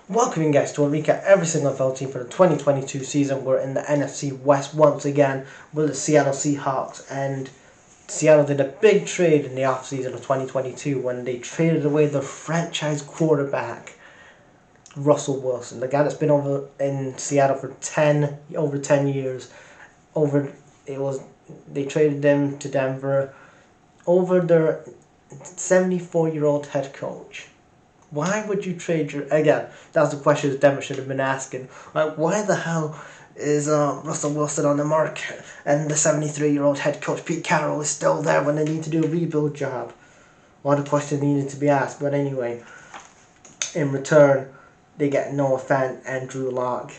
Welcome you guys to a recap every single NFL team for the 2022 season. We're in the NFC West once again with the Seattle Seahawks, and Seattle did a big trade in the offseason of 2022 when they traded away their franchise quarterback, Russell Wilson, the guy that's been over in Seattle for over 10 years. They traded them to Denver over their 74-year-old head coach. Why would you trade again, that was the question that Denver should have been asking. Like, why the hell is Russell Wilson on the market and the 73-year-old head coach Pete Carroll is still there when they need to do a rebuild job? One of the questions needed to be asked. But anyway, in return, they get Noah Fant and Drew Lock.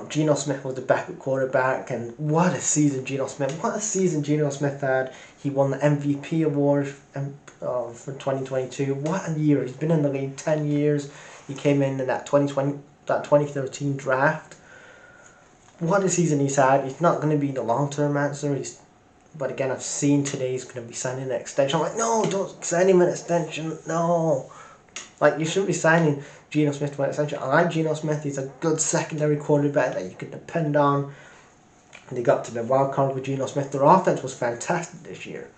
Geno Smith was the backup quarterback, and what a season Geno Smith had. He won the MVP award for 2022. What a year. He's been in the league 10 years. He came in that 2013 draft. What a season he's had. He's not going to be the long-term answer. But again, I've seen today he's going to be signing an extension. I'm like, no, don't sign him an extension. No. Like, you shouldn't be signing Geno Smith to an extension. I like Geno Smith. He's a good secondary quarterback that you can depend on. They got to the wild card with Geno Smith. Their offense was fantastic this year.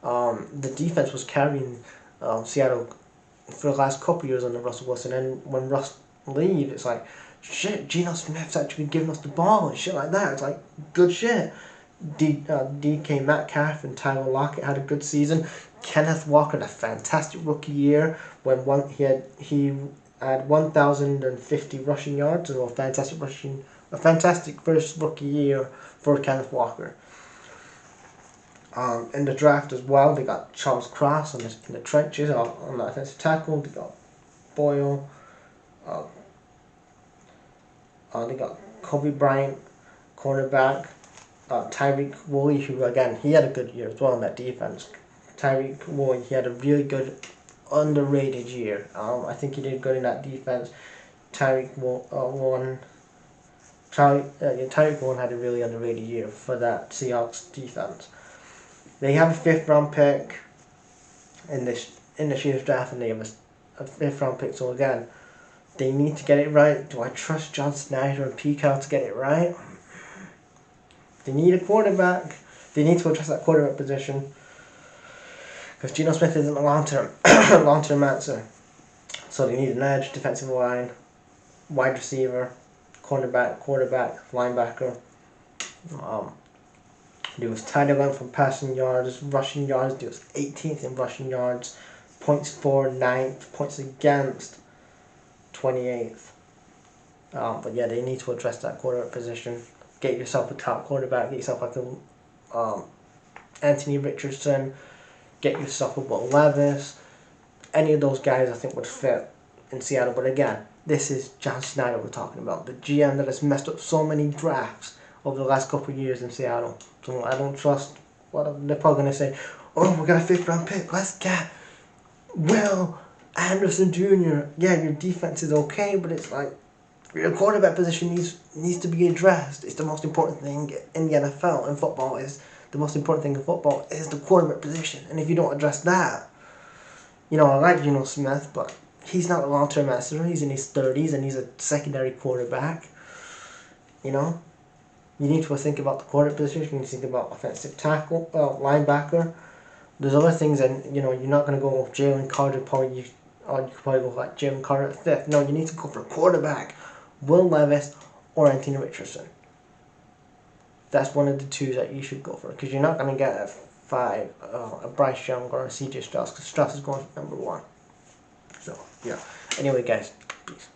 The defense was carrying Seattle for the last couple of years under Russell Wilson. And when Russ leaves, it's like, shit, Geno Smith's actually giving us the ball and shit like that. It's like, good shit. DK Metcalf and Tyler Lockett had a good season. Kenneth Walker had a fantastic rookie year when he had 1,050 rushing yards, so a fantastic first rookie year for Kenneth Walker. In the draft as well, they got Charles Cross in the trenches on the offensive tackle. They got Boyle. They got Kobe Bryant, cornerback. Tyreek Woolley, who again, he had a good year as well in that defense. Tyreek Woolley, he had a really good, underrated year. I think he did good in that defense. Tyreek Woolley had a really underrated year for that Seahawks defense. They have a 5th round pick in this year's draft, and they have a 5th round pick. So again, they need to get it right. Do I trust John Snyder and Pete Carroll to get it right? They need a quarterback. They need to address that quarterback position, because Geno Smith isn't a long-term answer. So they need an edge, defensive line, wide receiver, cornerback, quarterback, linebacker. They was tied again from passing yards, rushing yards. They was 18th in rushing yards, points for 9th, points against 28th. But yeah, they need to address that quarterback position. Get yourself a top quarterback. Get yourself like a Anthony Richardson. Get yourself a Will Levis. Any of those guys I think would fit in Seattle. But again, this is John Snyder we're talking about. The GM that has messed up so many drafts over the last couple of years in Seattle. So I don't trust what they're probably going to say. Oh, we got a 5th round pick. Let's get Will Anderson Jr. Yeah, your defense is okay, but it's like, your quarterback position needs to be addressed. It's the most important thing in the NFL and football. The most important thing in football is the quarterback position. And if you don't address that, I like Geno Smith, but he's not a long-term answer. He's in his 30s and he's a secondary quarterback. You need to think about the quarterback position. You need to think about offensive tackle, linebacker. There's other things, and you're not going to go with Jalen Carter. You could probably go like Jalen Carter at 5th. No, you need to go for a quarterback. Will Levis or Anthony Richardson. That's one of the two that you should go for, because you're not going to get a 5, a Bryce Young or a CJ Strauss, because Strauss is going for number 1. So, yeah. Anyway, guys, peace.